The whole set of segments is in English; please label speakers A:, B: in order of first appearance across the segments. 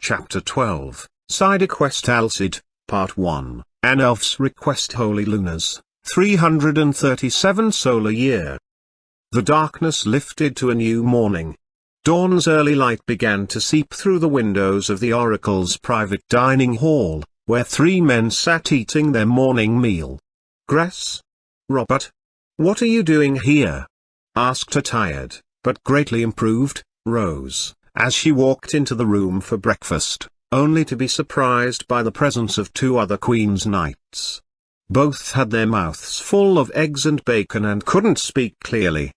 A: Chapter 12, Sidequest Alseid, Part 1, An Elf's Request. Holy Lunas, 337 solar year. The darkness lifted to a new morning. Dawn's early light began to seep through the windows of the Oracle's private dining hall, where three men sat eating their morning meal. "Grass? Robert? What are you doing here?" asked a tired, but greatly improved, Rose, as she walked into the room for breakfast, only to be surprised by the presence of two other Queen's Knights. Both had their mouths full of eggs and bacon and couldn't speak clearly.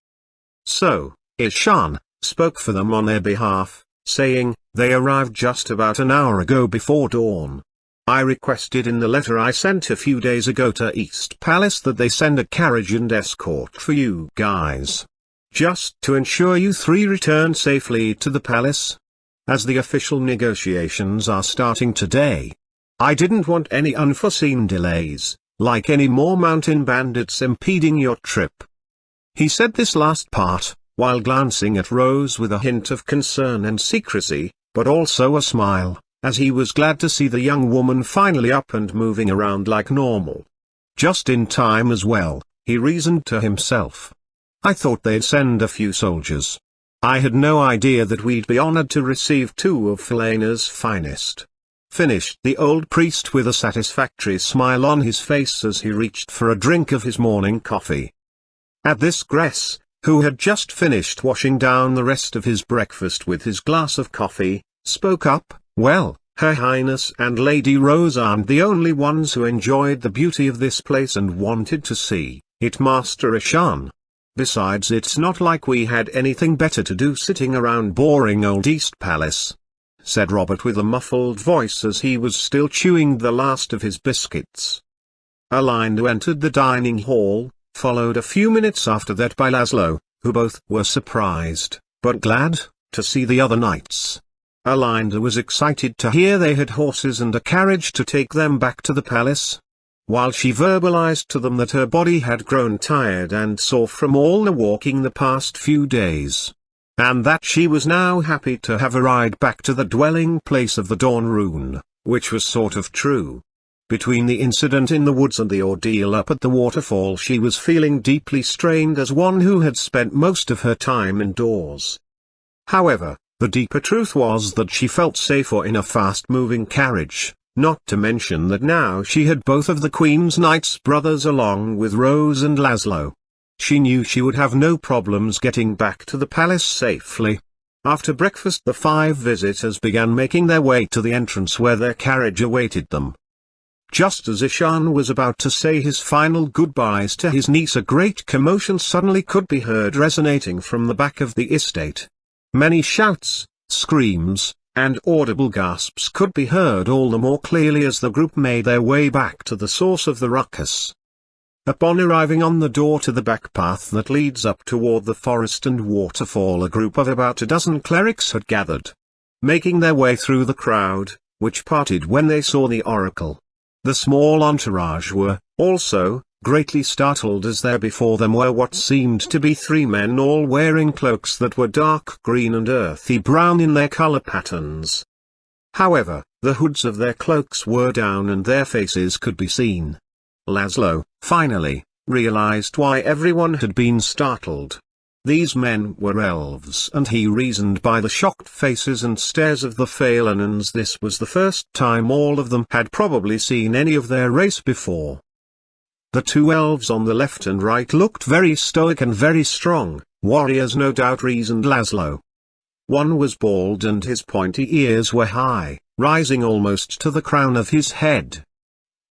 A: So, Ishan spoke for them on their behalf, saying, "They arrived just about an hour ago before dawn. I requested in the letter I sent a few days ago to East Palace that they send a carriage and escort for you guys. Just to ensure you three return safely to the palace. As the official negotiations are starting today, I didn't want any unforeseen delays, like any more mountain bandits impeding your trip." He said this last part, while glancing at Rose with a hint of concern and secrecy, but also a smile, as he was glad to see the young woman finally up and moving around like normal. Just in time as well, he reasoned to himself. I thought they'd send a few soldiers. I had no idea that we'd be honored to receive two of Philena's finest. Finished the old priest with a satisfactory smile on his face as he reached for a drink of his morning coffee. At this, Gress, who had just finished washing down the rest of his breakfast with his glass of coffee, spoke up. "Well, Her Highness and Lady Rose aren't the only ones who enjoyed the beauty of this place and wanted to see it, Master Ishan. Besides, it's not like we had anything better to do sitting around boring old East Palace," said Robert with a muffled voice as he was still chewing the last of his biscuits. Alseid entered the dining hall, followed a few minutes after that by Laszlo, who both were surprised, but glad, to see the other knights. Alseid was excited to hear they had horses and a carriage to take them back to the palace, while she verbalized to them that her body had grown tired and sore from all the walking the past few days, and that she was now happy to have a ride back to the dwelling place of the Dawn Rune, which was sort of true. Between the incident in the woods and the ordeal up at the waterfall, she was feeling deeply strained as one who had spent most of her time indoors. However, the deeper truth was that she felt safer in a fast-moving carriage. Not to mention that now she had both of the Queen's Knights' brothers along with Rose and Laszlo. She knew she would have no problems getting back to the palace safely. After breakfast, the five visitors began making their way to the entrance where their carriage awaited them. Just as Ishan was about to say his final goodbyes to his niece, a great commotion suddenly could be heard resonating from the back of the estate. Many shouts, screams, and audible gasps could be heard all the more clearly as the group made their way back to the source of the ruckus. Upon arriving on the door to the back path that leads up toward the forest and waterfall, a group of about a dozen clerics had gathered, making their way through the crowd, which parted when they saw the oracle. The small entourage were, also, greatly startled as there before them were what seemed to be three men, all wearing cloaks that were dark green and earthy brown in their color patterns. However, the hoods of their cloaks were down and their faces could be seen. Laszlo, finally, realized why everyone had been startled. These men were elves, and he reasoned by the shocked faces and stares of the Phalanans this was the first time all of them had probably seen any of their race before. The two elves on the left and right looked very stoic and very strong, warriors no doubt, reasoned Laszlo. One was bald and his pointy ears were high, rising almost to the crown of his head.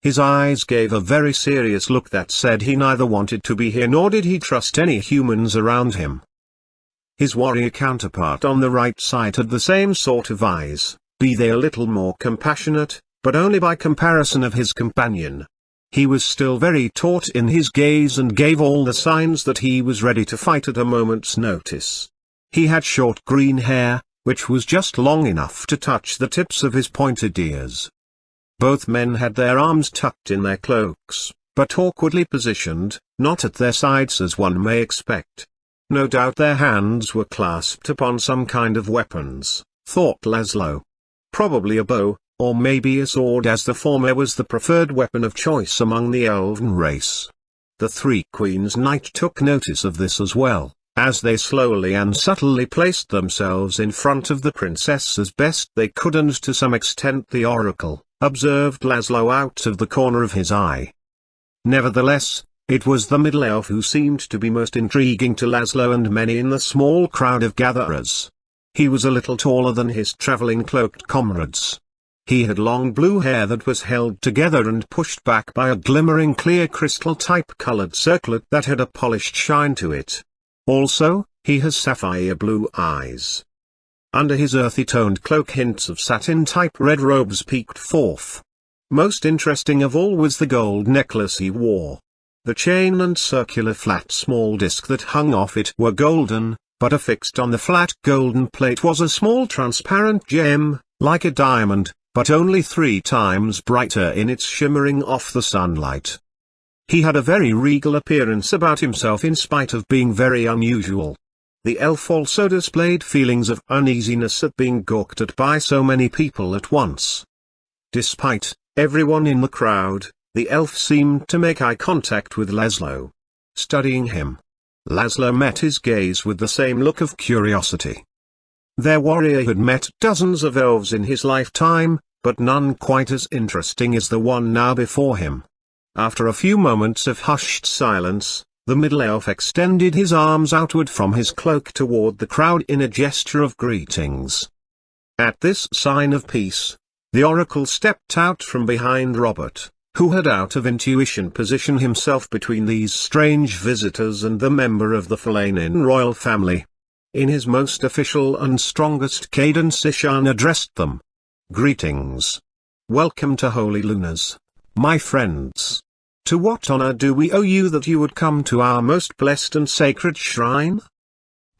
A: His eyes gave a very serious look that said he neither wanted to be here nor did he trust any humans around him. His warrior counterpart on the right side had the same sort of eyes, be they a little more compassionate, but only by comparison of his companion. He was still very taut in his gaze and gave all the signs that he was ready to fight at a moment's notice. He had short green hair, which was just long enough to touch the tips of his pointed ears. Both men had their arms tucked in their cloaks, but awkwardly positioned, not at their sides as one may expect. No doubt their hands were clasped upon some kind of weapons, thought Laszlo. probably a bow, or maybe a sword, as the former was the preferred weapon of choice among the elven race. The three queens knight took notice of this as well, as they slowly and subtly placed themselves in front of the princess as best they could, and to some extent the oracle observed Laszlo out of the corner of his eye. Nevertheless, it was the middle elf who seemed to be most intriguing to Laszlo and many in the small crowd of gatherers. He was a little taller than his traveling cloaked comrades. He had long blue hair that was held together and pushed back by a glimmering clear crystal type-colored circlet that had a polished shine to it. Also, he has sapphire blue eyes. Under his earthy-toned cloak hints of satin-type red robes peeked forth. Most interesting of all was the gold necklace he wore. The chain and circular flat small disc that hung off it were golden, but affixed on the flat golden plate was a small transparent gem, like a diamond, but only 3 times brighter in its shimmering off the sunlight. He had a very regal appearance about himself in spite of being very unusual. The elf also displayed feelings of uneasiness at being gawked at by so many people at once. Despite everyone in the crowd, the elf seemed to make eye contact with Laszlo. Studying him, Laszlo met his gaze with the same look of curiosity. Their warrior had met dozens of elves in his lifetime, but none quite as interesting as the one now before him. After a few moments of hushed silence, the middle elf extended his arms outward from his cloak toward the crowd in a gesture of greetings. At this sign of peace, the oracle stepped out from behind Robert, who had out of intuition positioned himself between these strange visitors and the member of the Falanin royal family. In his most official and strongest cadence Ishan addressed them. Greetings. Welcome to Holy Lunas, my friends. To what honor do we owe you that you would come to our most blessed and sacred shrine?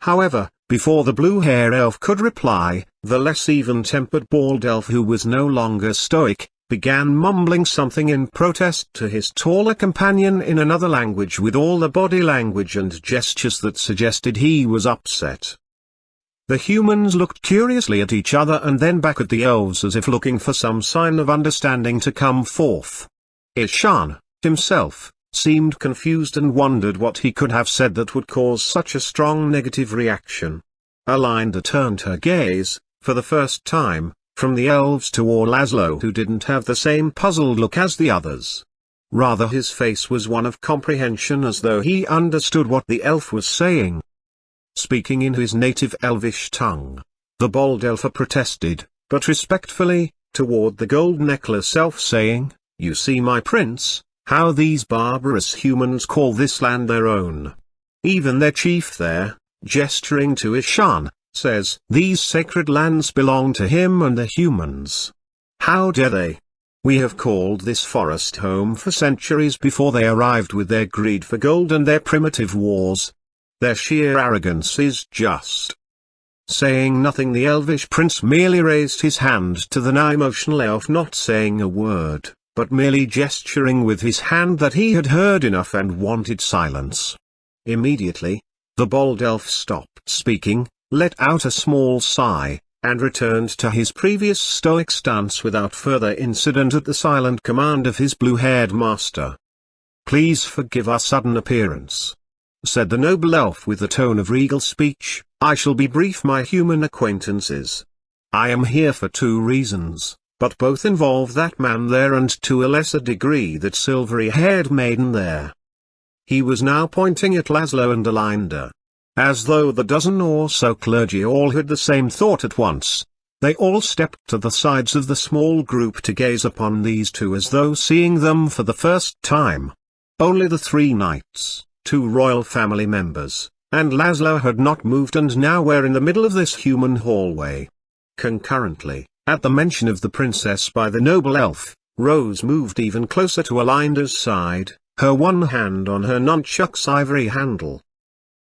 A: However, before the blue-haired elf could reply, the less even-tempered bald elf, who was no longer stoic, began mumbling something in protest to his taller companion in another language, with all the body language and gestures that suggested he was upset. The humans looked curiously at each other and then back at the elves as if looking for some sign of understanding to come forth. Ishan, himself, seemed confused and wondered what he could have said that would cause such a strong negative reaction. Alinda turned her gaze, for the first time, from the elves toward Laszlo, who didn't have the same puzzled look as the others. Rather, his face was one of comprehension, as though he understood what the elf was saying. Speaking in his native elvish tongue, the bald elf protested, but respectfully, toward the gold necklace elf, saying, "You see, my prince, how these barbarous humans call this land their own. Even their chief there," gesturing to Ishan, says, "these sacred lands belong to him and the humans. How dare they? We have called this forest home for centuries before they arrived with their greed for gold and their primitive wars. Their sheer arrogance is just." Saying nothing, the elvish prince merely raised his hand to the now emotional elf, not saying a word, but merely gesturing with his hand that he had heard enough and wanted silence. Immediately, the bald elf stopped speaking, let out a small sigh, and returned to his previous stoic stance without further incident at the silent command of his blue-haired master. "Please forgive our sudden appearance," said the noble elf with a tone of regal speech. "I shall be brief, my human acquaintances. I am here for 2 reasons, but both involve that man there and to a lesser degree that silvery-haired maiden there." He was now pointing at Laszlo and Alinda. As though the dozen or so clergy all had the same thought at once, they all stepped to the sides of the small group to gaze upon these two as though seeing them for the first time. Only the 3 knights, 2 royal family members, and Laszlo had not moved and now were in the middle of this human hallway. Concurrently, at the mention of the princess by the noble elf, Rose moved even closer to Alinda's side, her one hand on her nunchuck's ivory handle.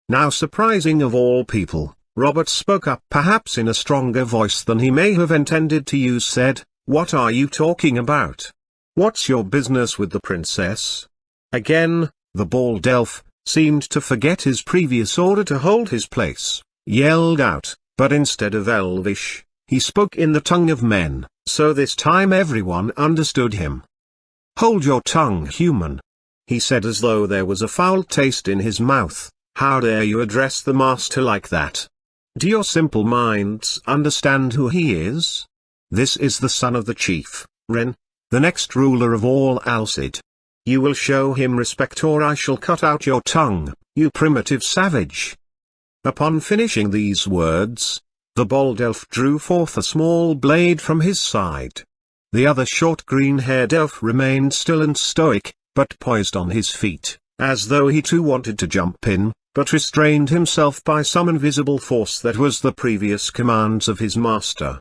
A: Now, surprising of all people, Robert spoke up, perhaps in a stronger voice than he may have intended to use. Said, "What are you talking about? What's your business with the princess?" Again, the bald elf seemed to forget his previous order to hold his place, yelled out, but instead of elvish, He spoke in the tongue of men, so this time everyone understood him. "Hold your tongue, human," he said as though there was a foul taste in his mouth. "How dare you address the master like that? Do your simple minds understand who he is? This is the son of the chief, Ren, the next ruler of all Alseid. You will show him respect or I shall cut out your tongue, you primitive savage." Upon finishing these words, the bold elf drew forth a small blade from his side. The other short green-haired elf remained still and stoic, but poised on his feet, as though he too wanted to jump in, but restrained himself by some invisible force that was the previous commands of his master.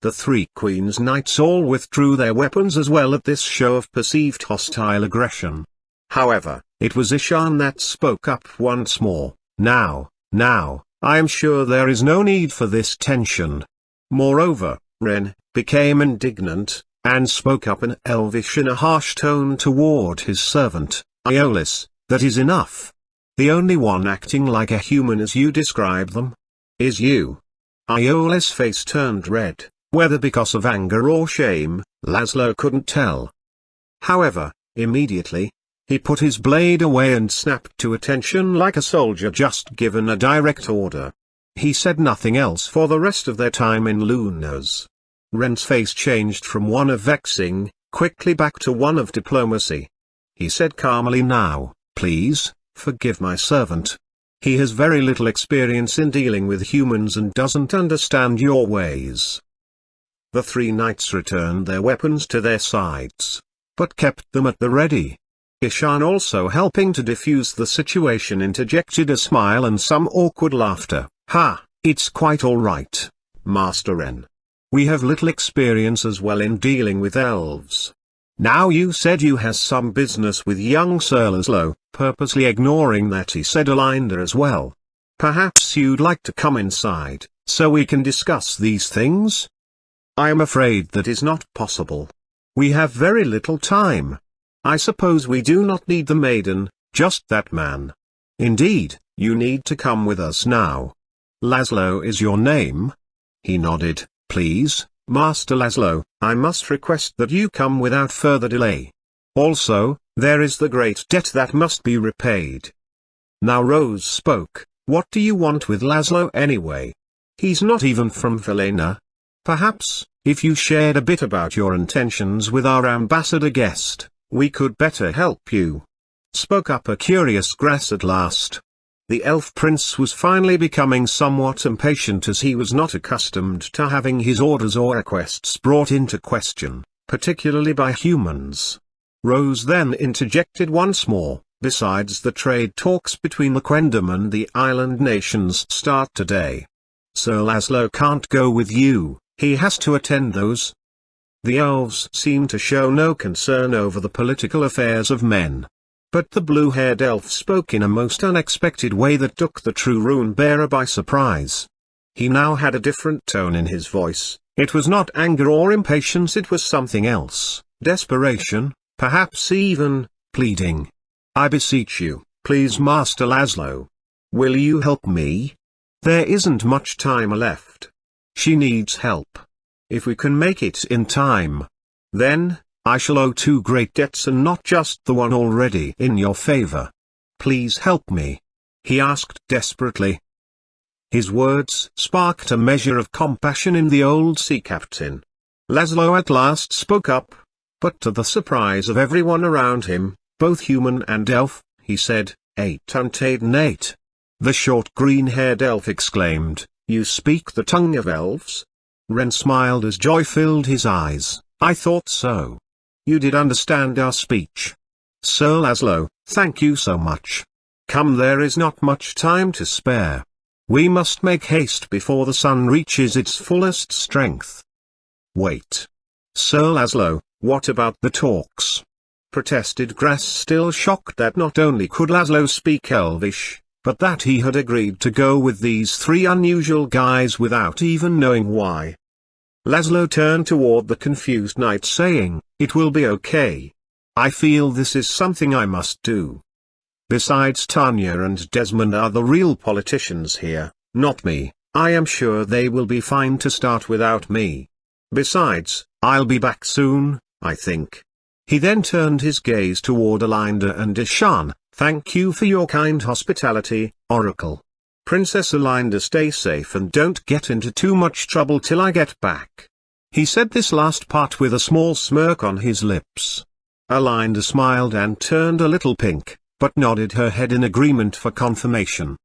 A: The three Queen's knights all withdrew their weapons as well at this show of perceived hostile aggression. However, it was Ishan that spoke up once more. Now, I am sure there is no need for this tension." Moreover, Ren became indignant, and spoke up in Elvish in a harsh tone toward his servant, Aeolus. "That is enough. The only one acting like a human as you describe them is you." Aeolus' face turned red, whether because of anger or shame, Laszlo couldn't tell. However, immediately, he put his blade away and snapped to attention like a soldier just given a direct order. He said nothing else for the rest of their time in Lunas. Ren's face changed from one of vexing, quickly back to one of diplomacy. He said calmly, "Now, please, forgive my servant. He has very little experience in dealing with humans and doesn't understand your ways." The three knights returned their weapons to their sides, but kept them at the ready. Ishan, also helping to defuse the situation, interjected a smile and some awkward laughter. "Ha, it's quite all right, Master Ren. We have little experience as well in dealing with elves. Now you said you has some business with young Sir Laszlo," purposely ignoring that he said Alinda as well. "Perhaps you'd like to come inside, so we can discuss these things?" "I am afraid that is not possible. We have very little time. I suppose we do not need the maiden, just that man. Indeed, you need to come with us now. Laszlo is your name?" He nodded. "Please, Master Laszlo, I must request that you come without further delay. Also, there is the great debt that must be repaid." Now Rose spoke. "What do you want with Laszlo anyway? He's not even from Velena. Perhaps, if you shared a bit about your intentions with our ambassador guest, we could better help you," spoke up a curious Grass at last. The elf prince was finally becoming somewhat impatient, as he was not accustomed to having his orders or requests brought into question, particularly by humans. Rose then interjected once more. "Besides, the trade talks between the Quendam and the island nations start today. Sir Laszlo can't go with you, he has to attend those." The elves seemed to show no concern over the political affairs of men. But the blue-haired elf spoke in a most unexpected way that took the true rune-bearer by surprise. He now had a different tone in his voice. It was not anger or impatience, it was something else, desperation, perhaps even pleading. "I beseech you, please, Master Laszlo. Will you help me? There isn't much time left. She needs help. If we can make it in time, then I shall owe two great debts and not just the one already in your favor. Please help me," he asked desperately. His words sparked a measure of compassion in the old sea captain. Laszlo at last spoke up, but to the surprise of everyone around him, both human and elf, he said, "808. The short green-haired elf exclaimed, "You speak the tongue of elves?" Ren smiled as joy filled his eyes. "I thought so. You did understand our speech. Sir Laszlo, thank you so much. Come, there is not much time to spare. We must make haste before the sun reaches its fullest strength." "Wait. Sir Laszlo, what about the talks?" protested Grass, still shocked that not only could Laszlo speak Elvish, but that he had agreed to go with these three unusual guys without even knowing why. Laszlo turned toward the confused knight saying, "It will be okay. I feel this is something I must do. Besides, Tanya and Desmond are the real politicians here, not me. I am sure they will be fine to start without me. Besides, I'll be back soon, I think. He then turned his gaze toward Alinda and Ishan. Thank you for your kind hospitality, Oracle. Princess Alinda, stay safe and don't get into too much trouble till I get back. He said this last part with a small smirk on his lips. Alinda smiled and turned a little pink, but nodded her head in agreement for confirmation.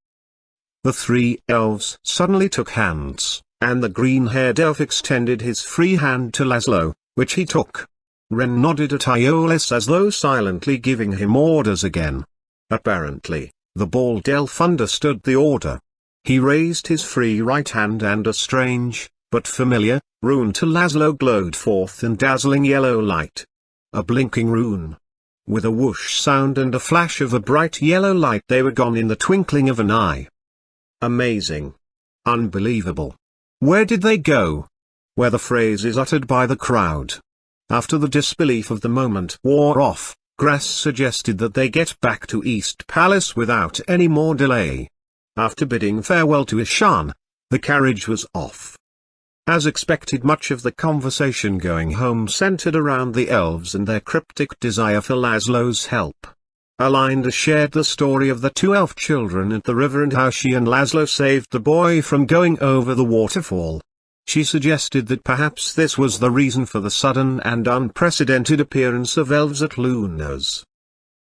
A: The three elves suddenly took hands, and the green-haired elf extended his free hand to Laszlo, which he took. Ren nodded at Iolis as though silently giving him orders again. Apparently, the bald elf understood the order. He raised his free right hand and a strange, but familiar, rune to Laszlo glowed forth in dazzling yellow light. A blinking rune. With a whoosh sound and a flash of a bright yellow light, they were gone in the twinkling of an eye. Amazing. Unbelievable. Where did they go? Were the phrases uttered by the crowd. After the disbelief of the moment wore off, Grass suggested that they get back to East Palace without any more delay. After bidding farewell to Ishan, the carriage was off. As expected, much of the conversation going home centered around the elves and their cryptic desire for Laszlo's help. Alinda shared the story of the two elf children at the river and how she and Laszlo saved the boy from going over the waterfall. She suggested that perhaps this was the reason for the sudden and unprecedented appearance of elves at Luna's.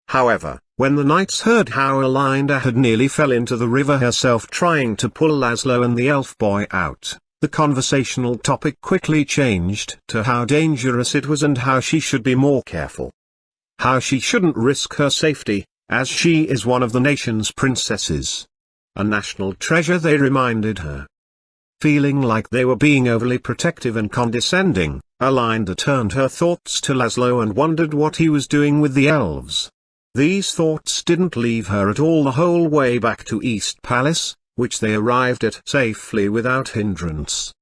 A: However, when the knights heard how Alinda had nearly fell into the river herself trying to pull Laszlo and the elf boy out, the conversational topic quickly changed to how dangerous it was and how she should be more careful. How she shouldn't risk her safety, as she is one of the nation's princesses. A national treasure, they reminded her. Feeling like they were being overly protective and condescending, Alinda turned her thoughts to Laszlo and wondered what he was doing with the elves. These thoughts didn't leave her at all the whole way back to East Palace, which they arrived at safely without hindrance.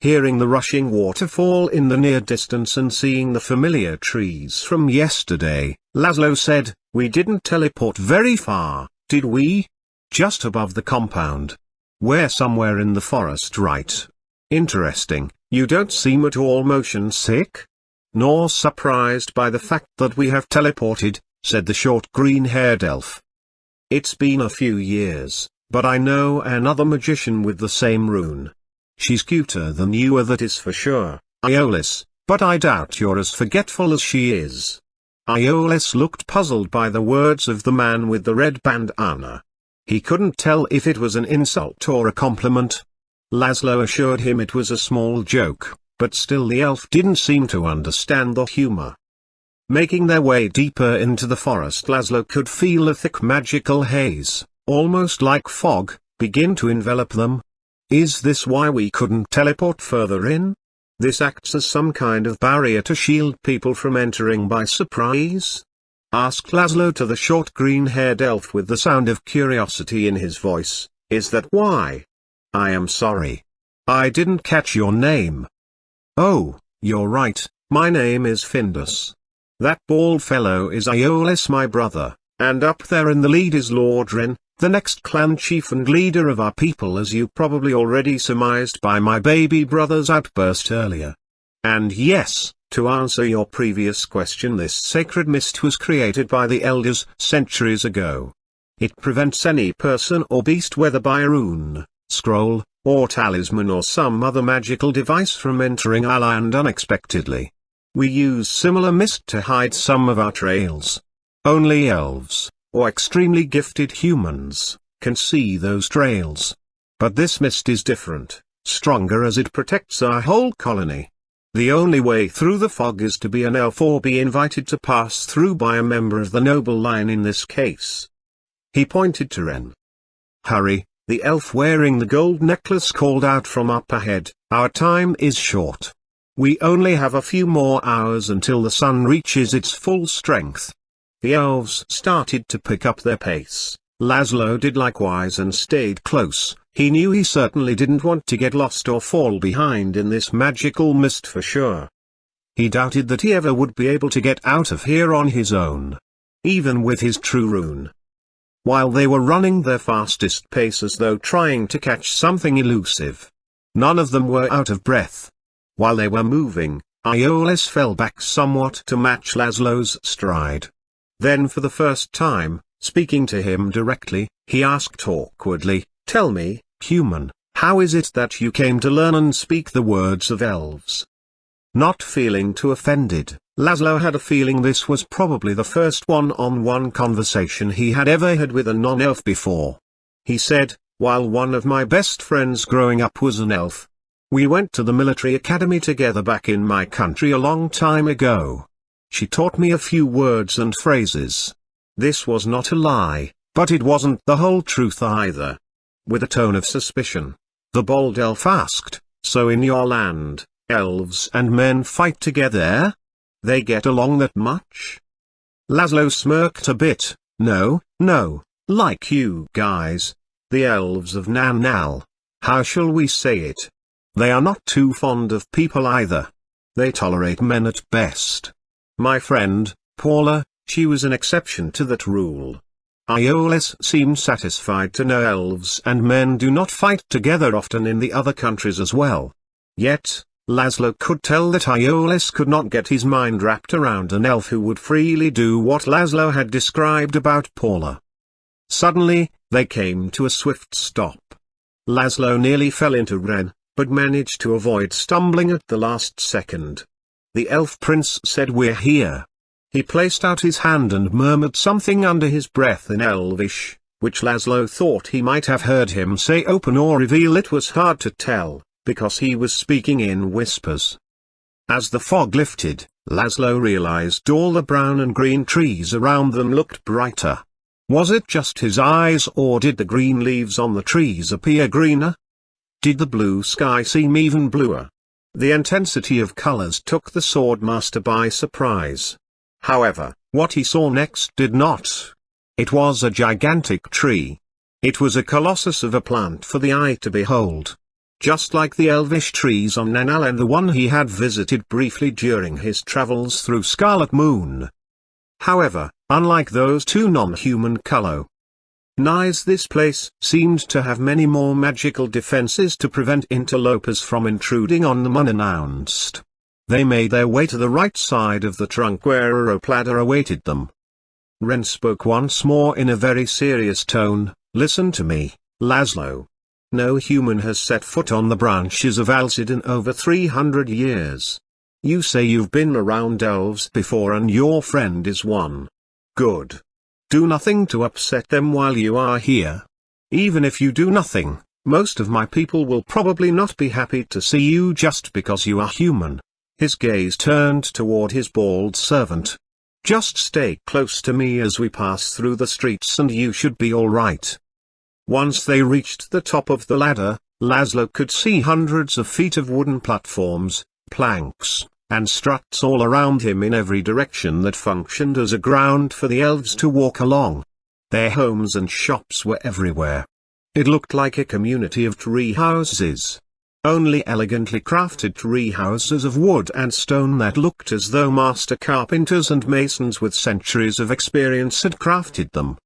A: Hearing the rushing waterfall in the near distance and seeing the familiar trees from yesterday, Laszlo said, "We didn't teleport very far, did we? Just above the compound. We're somewhere in the forest, right? Interesting. You don't seem at all motion sick? Nor surprised by the fact that we have teleported," said the short green-haired elf. "It's been a few years, but I know another magician with the same rune. She's cuter than you are, that is for sure, Iolis, but I doubt you're as forgetful as she is." Iolis looked puzzled by the words of the man with the red bandana. He couldn't tell if it was an insult or a compliment. Laszlo assured him it was a small joke, but still the elf didn't seem to understand the humor. Making their way deeper into the forest, Laszlo could feel a thick magical haze, almost like fog, begin to envelop them. Is this why we couldn't teleport further in? This acts as some kind of barrier to shield people from entering by surprise? Asked Laszlo to the short green-haired elf with the sound of curiosity in his voice. Is that why? I am sorry. I didn't catch your name. Oh, you're right, my name is Findus. That bald fellow is Iolis, my brother, and up there in the lead is Lord Ren, the next clan chief and leader of our people, as you probably already surmised by my baby brother's outburst earlier. And yes, to answer your previous question, this sacred mist was created by the elders centuries ago. It prevents any person or beast, whether by a rune, scroll, or talisman or some other magical device, from entering our land unexpectedly. We use similar mist to hide some of our trails. Only elves, or extremely gifted humans, can see those trails. But this mist is different, stronger, as it protects our whole colony. The only way through the fog is to be an elf or be invited to pass through by a member of the noble line in this case. He pointed to Ren. Hurry, the elf wearing the gold necklace called out from up ahead. Our time is short. We only have a few more hours until the sun reaches its full strength. The elves started to pick up their pace. Laszlo did likewise and stayed close. He knew he certainly didn't want to get lost or fall behind in this magical mist for sure. He doubted that he ever would be able to get out of here on his own, even with his true rune. while they were running their fastest pace as though trying to catch something elusive. None of them were out of breath. While they were moving, Aeolus fell back somewhat to match Laszlo's stride. Then for the first time, speaking to him directly, he asked awkwardly, "Tell me, human, how is it that you came to learn and speak the words of elves?" Not feeling too offended, Laszlo had a feeling this was probably the first one-on-one conversation he had ever had with a non-elf before. He said, "While one of my best friends growing up was an elf. We went to the military academy together back in my country a long time ago. She taught me a few words and phrases." This was not a lie, but it wasn't the whole truth either. With a tone of suspicion, the bold elf asked, "So in your land, elves and men fight together? They get along that much?" Laszlo smirked a bit. No, like you guys. The elves of Nan-Nal. How shall we say it? They are not too fond of people either. They tolerate men at best. My friend, Paula, she was an exception to that rule." Aeolus seemed satisfied to know elves and men do not fight together often in the other countries as well. Yet, Laszlo could tell that Aeolus could not get his mind wrapped around an elf who would freely do what Laszlo had described about Paula. Suddenly, they came to a swift stop. Laszlo nearly fell into Ren, but managed to avoid stumbling at the last second. The elf prince said, "We're here." He placed out his hand and murmured something under his breath in Elvish, which Laszlo thought he might have heard him say open or reveal. It was hard to tell, because he was speaking in whispers. As the fog lifted, Laszlo realized all the brown and green trees around them looked brighter. Was it just his eyes, or did the green leaves on the trees appear greener? Did the blue sky seem even bluer? The intensity of colors took the swordmaster by surprise. However, what he saw next did not. It was a gigantic tree. It was a colossus of a plant for the eye to behold. Just like the elvish trees on Nan-Nal and the one he had visited briefly during his travels through Scarlet Moon. However, unlike those two non-human colonies, this place seemed to have many more magical defenses to prevent interlopers from intruding on them unannounced. They made their way to the right side of the trunk where Aeropladda awaited them. Ren spoke once more in a very serious tone, "Listen to me, Laszlo. No human has set foot on the branches of Alseid in over 300 years. You say you've been around elves before and your friend is one. Good. Do nothing to upset them while you are here. Even if you do nothing, most of my people will probably not be happy to see you just because you are human." His gaze turned toward his bald servant. "Just stay close to me as we pass through the streets and you should be all right." Once they reached the top of the ladder, Laszlo could see hundreds of feet of wooden platforms, planks, and struts all around him in every direction that functioned as a ground for the elves to walk along. Their homes and shops were everywhere. It looked like a community of tree houses. Only elegantly crafted tree houses of wood and stone that looked as though master carpenters and masons with centuries of experience had crafted them.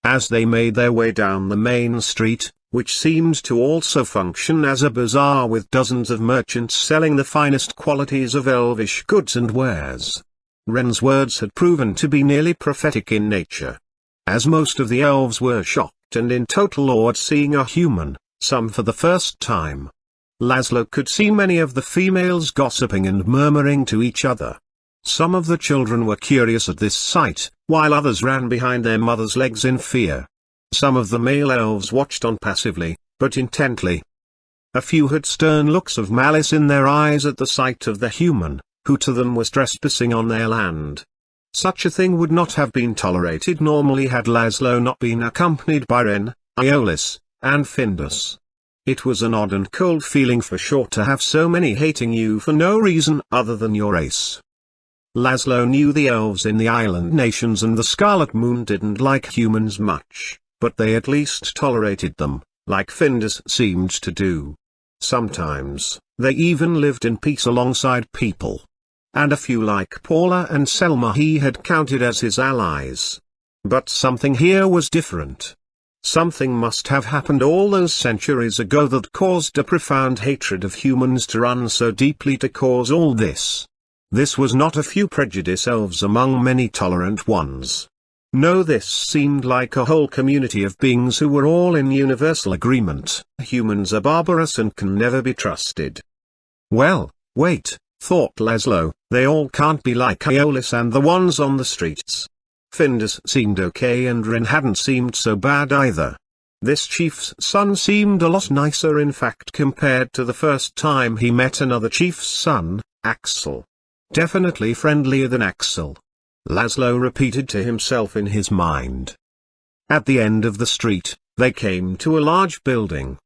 A: As they made their way down the main street, which seemed to also function as a bazaar with dozens of merchants selling the finest qualities of elvish goods and wares, Ren's words had proven to be nearly prophetic in nature. As most of the elves were shocked and in total awe at seeing a human, some for the first time, Laszlo could see many of the females gossiping and murmuring to each other. Some of the children were curious at this sight, while others ran behind their mothers' legs in fear. Some of the male elves watched on passively, but intently. A few had stern looks of malice in their eyes at the sight of the human, who to them was trespassing on their land. Such a thing would not have been tolerated normally had Laszlo not been accompanied by Ren, Aeolus, and Findus. It was an odd and cold feeling for sure to have so many hating you for no reason other than your race. Laszlo knew the elves in the island nations and the Scarlet Moon didn't like humans much, but they at least tolerated them, like Findus seemed to do. Sometimes, they even lived in peace alongside people. And a few like Paula and Selma he had counted as his allies. But something here was different. Something must have happened all those centuries ago that caused a profound hatred of humans to run so deeply to cause all this. This was not a few prejudiced elves among many tolerant ones. No, this seemed like a whole community of beings who were all in universal agreement. Humans are barbarous and can never be trusted. Well, wait, thought Laszlo, they all can't be like Aeolus and the ones on the streets. Findus seemed okay and Ren hadn't seemed so bad either. This chief's son seemed a lot nicer in fact compared to the first time he met another chief's son, Axel. Definitely friendlier than Axel. Laszlo repeated to himself in his mind. At the end of the street, they came to a large building.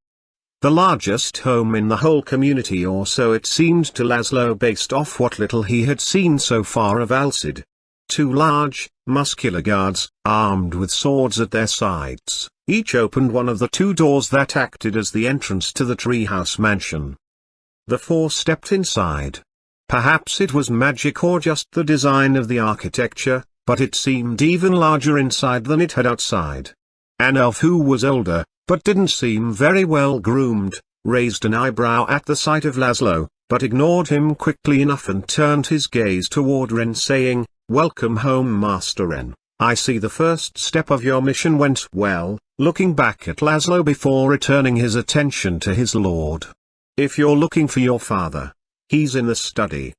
A: The largest home in the whole community, or so it seemed to Laszlo based off what little he had seen so far of Alseid. Two large, muscular guards, armed with swords at their sides, each opened one of the two doors that acted as the entrance to the treehouse mansion. The four stepped inside. Perhaps it was magic or just the design of the architecture, but it seemed even larger inside than it had outside. An elf who was older, but didn't seem very well groomed, raised an eyebrow at the sight of Laszlo, but ignored him quickly enough and turned his gaze toward Ren saying, "Welcome home, Master Ren. I see the first step of your mission went well," looking back at Laszlo before returning his attention to his lord. "If you're looking for your father, he's in the study."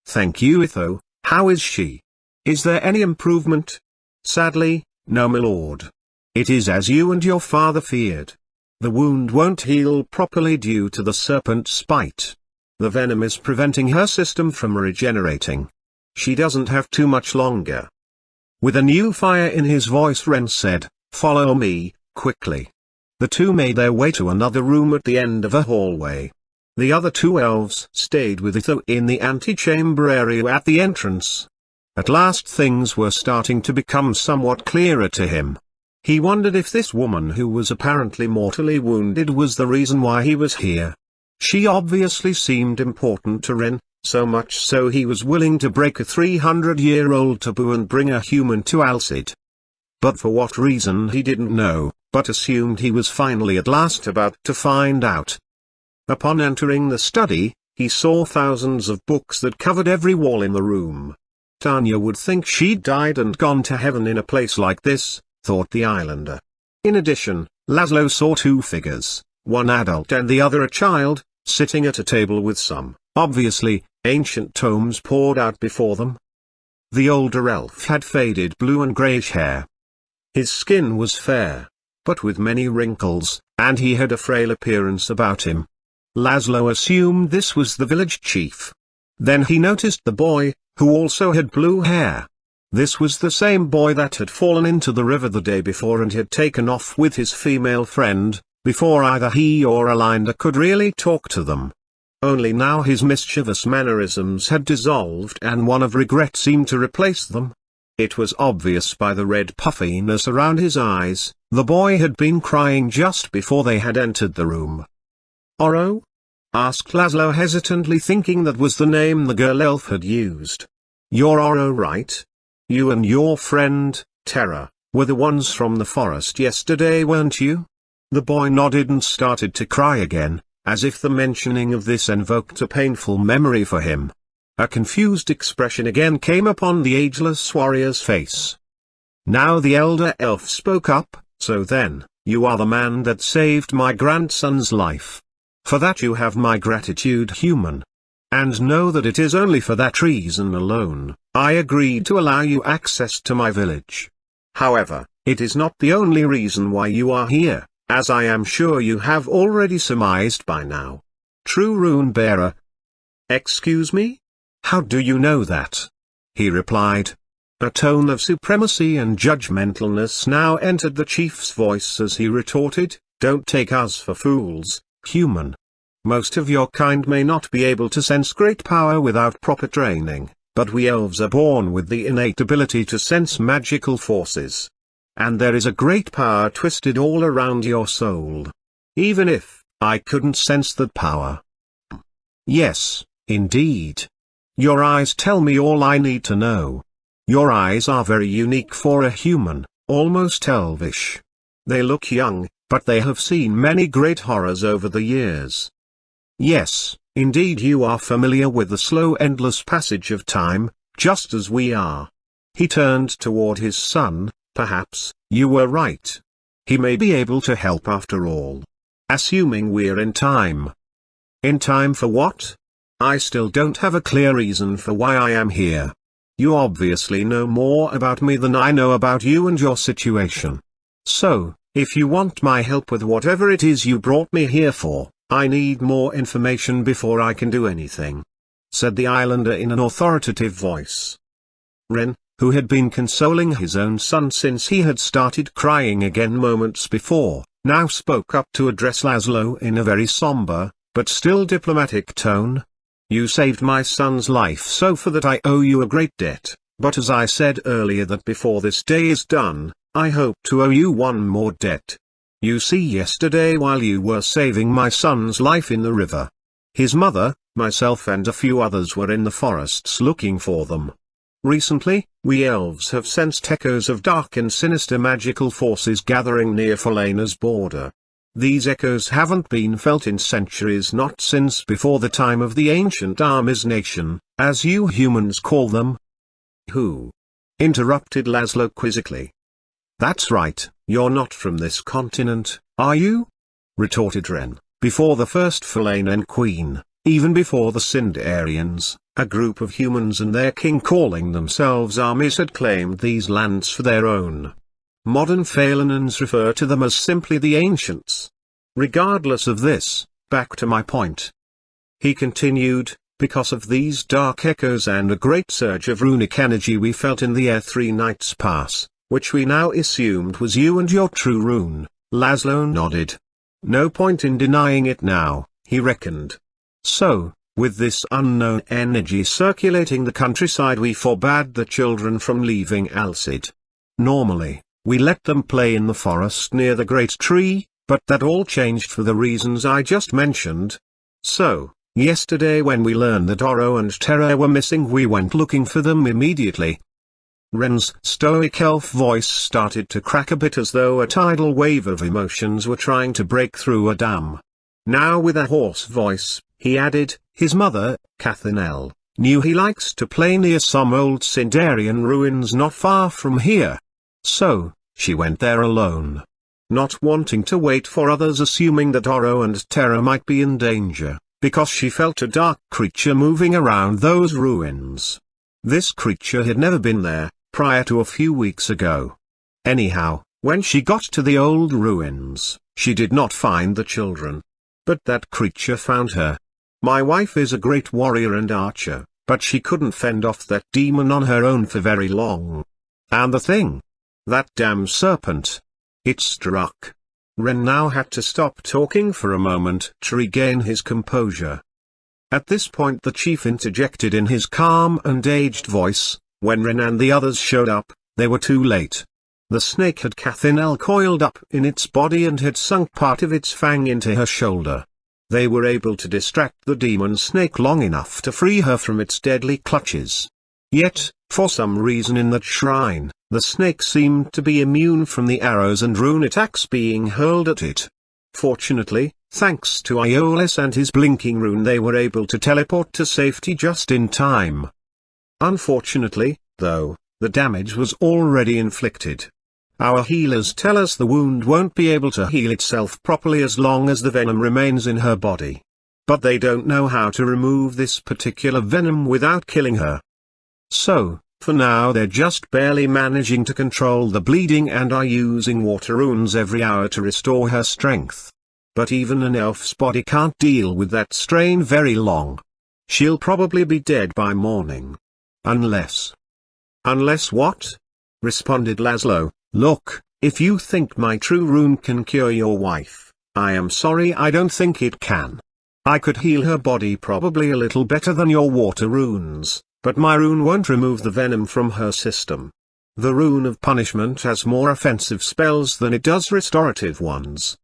A: "Thank you, Itho. How is she? Is there any improvement?" "Sadly, no, my lord. It is as you and your father feared. The wound won't heal properly due to the serpent's bite. The venom is preventing her system from regenerating. She doesn't have too much longer." With a new fire in his voice, Ren said, "Follow me, quickly." The two made their way to another room at the end of a hallway. The other two elves stayed with Itho in the antechamber area at the entrance. At last things were starting to become somewhat clearer to him. He wondered if this woman who was apparently mortally wounded was the reason why he was here. She obviously seemed important to Ren, so much so he was willing to break a 300-year-old taboo and bring a human to Alseid. But for what reason he didn't know, but assumed he was finally at last about to find out. Upon entering the study, he saw thousands of books that covered every wall in the room. Tanya would think she'd died and gone to heaven in a place like this, thought the islander. In addition, Laszlo saw two figures, one adult and the other a child, sitting at a table with some, obviously, ancient tomes poured out before them. The older elf had faded blue and greyish hair. His skin was fair, but with many wrinkles, and he had a frail appearance about him. Laszlo assumed this was the village chief. Then he noticed the boy, who also had blue hair. This was the same boy that had fallen into the river the day before and had taken off with his female friend, before either he or Alinda could really talk to them. Only now his mischievous mannerisms had dissolved and one of regret seemed to replace them. It was obvious by the red puffiness around his eyes, the boy had been crying just before they had entered the room. "Oro?" asked Laszlo hesitantly, thinking that was the name the girl elf had used. "You're Oro, right? You and your friend, Terra, were the ones from the forest yesterday, weren't you?" The boy nodded and started to cry again, as if the mentioning of this invoked a painful memory for him. A confused expression again came upon the ageless warrior's face. Now the elder elf spoke up, "So then, you are the man that saved my grandson's life. For that you have my gratitude, human. And know that it is only for that reason alone I agreed to allow you access to my village. However, it is not the only reason why you are here, as I am sure you have already surmised by now. True rune bearer." "Excuse me? How do you know that?" he replied. A tone of supremacy and judgmentalness now entered the chief's voice as he retorted, "Don't take us for fools, human. Most of your kind may not be able to sense great power without proper training, but we elves are born with the innate ability to sense magical forces. And there is a great power twisted all around your soul. Even if I couldn't sense that power." "Yes, indeed. Your eyes tell me all I need to know." Your eyes are very unique for a human, almost elvish. They look young, but they have seen many great horrors over the years. Yes, indeed you are familiar with the slow endless passage of time, just as we are. He turned toward his son. Perhaps, you were right. He may be able to help after all. Assuming we're in time. In time for what? I still don't have a clear reason for why I am here. You obviously know more about me than I know about you and your situation. So, if you want my help with whatever it is you brought me here for, I need more information before I can do anything," said the islander in an authoritative voice. Ren, who had been consoling his own son since he had started crying again moments before, now spoke up to address Laszlo in a very somber, but still diplomatic tone. "You saved my son's life, so for that I owe you a great debt, but as I said earlier that before this day is done, I hope to owe you one more debt. You see, yesterday while you were saving my son's life in the river, his mother, myself and a few others were in the forests looking for them. Recently, we elves have sensed echoes of dark and sinister magical forces gathering near Falena's border. These echoes haven't been felt in centuries, not since before the time of the ancient Armies nation, as you humans call them." "Who?" interrupted Laszlo quizzically. "That's right, you're not from this continent, are you?" retorted Ren. "Before the first Falanan queen, even before the Sindarians, a group of humans and their king calling themselves armies had claimed these lands for their own. Modern Falanans refer to them as simply the Ancients. Regardless of this, back to my point," he continued, "because of these dark echoes and a great surge of runic energy we felt in the air 3 nights past, which we now assumed was you and your true rune." Laszlo nodded. No point in denying it now, he reckoned. "So, with this unknown energy circulating the countryside, we forbade the children from leaving Alseid. Normally, we let them play in the forest near the great tree, but that all changed for the reasons I just mentioned. So, yesterday when we learned that Oro and Terra were missing, we went looking for them immediately." Ren's stoic elf voice started to crack a bit as though a tidal wave of emotions were trying to break through a dam. Now with a hoarse voice, he added, "His mother, Cathinel, knew he likes to play near some old Sindarian ruins not far from here. So, she went there alone. Not wanting to wait for others, assuming that Oro and Terra might be in danger, because she felt a dark creature moving around those ruins. This creature had never been there, prior to a few weeks ago. Anyhow, when she got to the old ruins, she did not find the children. But that creature found her. My wife is a great warrior and archer, but she couldn't fend off that demon on her own for very long. And the thing, that damn serpent, it struck." Ren now had to stop talking for a moment to regain his composure. At this point the chief interjected in his calm and aged voice, "When Ren and the others showed up, they were too late. The snake had Cathinel coiled up in its body and had sunk part of its fang into her shoulder. They were able to distract the demon snake long enough to free her from its deadly clutches. Yet, for some reason in that shrine, the snake seemed to be immune from the arrows and rune attacks being hurled at it. Fortunately, thanks to Iolis and his blinking rune, they were able to teleport to safety just in time. Unfortunately, though, the damage was already inflicted. Our healers tell us the wound won't be able to heal itself properly as long as the venom remains in her body. But they don't know how to remove this particular venom without killing her. So, for now they're just barely managing to control the bleeding and are using water runes every hour to restore her strength. But even an elf's body can't deal with that strain very long. She'll probably be dead by morning. Unless... "Unless what?" responded Laszlo. "Look, if you think my true rune can cure your wife, I am sorry, I don't think it can. I could heal her body probably a little better than your water runes, but my rune won't remove the venom from her system. The rune of punishment has more offensive spells than it does restorative ones.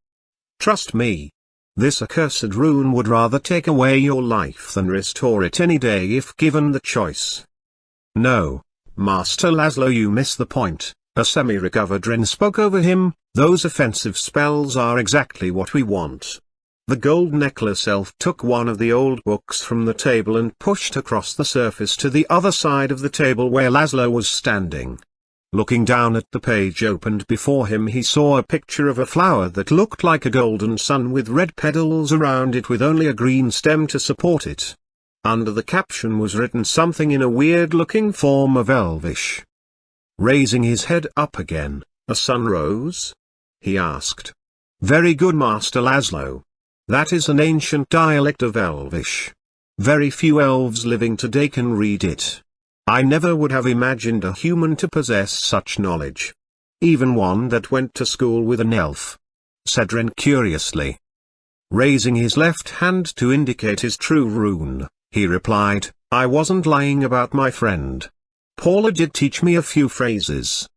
A: Trust me. This accursed rune would rather take away your life than restore it any day if given the choice." "No, Master Laszlo, you miss the point, a semi-recovered Ren spoke over him. Those offensive spells are exactly what we want. The gold necklace elf took one of the old books from the table and pushed across the surface to the other side of the table where Laszlo was standing. Looking down at the page opened before him, he saw a picture of a flower that looked like a golden sun with red petals around it with only a green stem to support it. Under the caption was written something in a weird-looking form of Elvish. Raising his head up again, "A sun rose?" he asked. "Very good, Master Laszlo. That is an ancient dialect of Elvish. Very few elves living today can read it. I never would have imagined a human to possess such knowledge. Even one that went to school with an elf," said Ren curiously. Raising his left hand to indicate his true rune, he replied, "I wasn't lying about my friend. Paula did teach me a few phrases.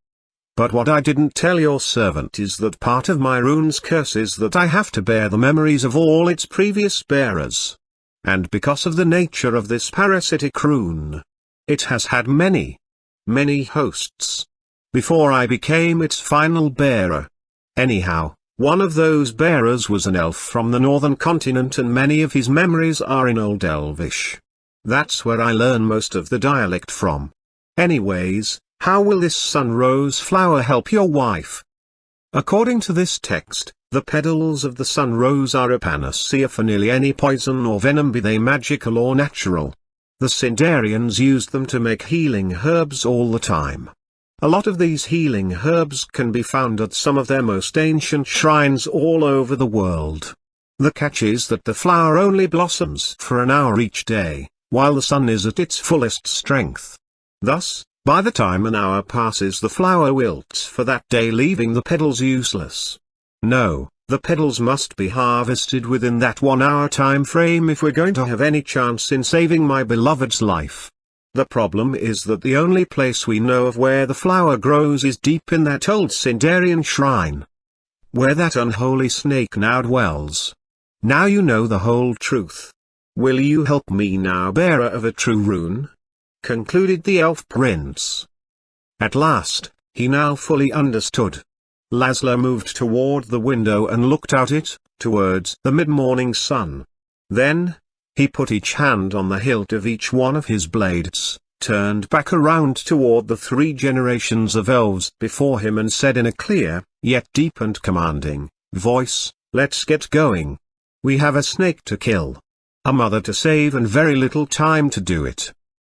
A: But what I didn't tell your servant is that part of my rune's curse is that I have to bear the memories of all its previous bearers. And because of the nature of this parasitic rune, it has had many hosts before I became its final bearer. Anyhow, one of those bearers was an elf from the northern continent and many of his memories are in Old Elvish. That's where I learn most of the dialect from. Anyways, how will this sun-rose flower help your wife?" According to this text, the petals of the sun-rose are a panacea for nearly any poison or venom, be they magical or natural. The Sindarians used them to make healing herbs all the time. A lot of these healing herbs can be found at some of their most ancient shrines all over the world. The catch is that the flower only blossoms for an hour each day, while the sun is at its fullest strength. Thus, by the time an hour passes, the flower wilts for that day, leaving the petals useless. No, the petals must be harvested within that 1 hour time frame if we're going to have any chance in saving my beloved's life. The problem is that the only place we know of where the flower grows is deep in that old Sindarian shrine, where that unholy snake now dwells. Now you know the whole truth. Will you help me now, bearer of a true rune?" concluded the elf prince. At last, he now fully understood. Laszlo moved toward the window and looked out it, towards the mid-morning sun. Then, he put each hand on the hilt of each one of his blades, turned back around toward the 3 generations of elves before him and said in a clear, yet deep and commanding, voice, "Let's get going. We have a snake to kill, a mother to save and very little time to do it.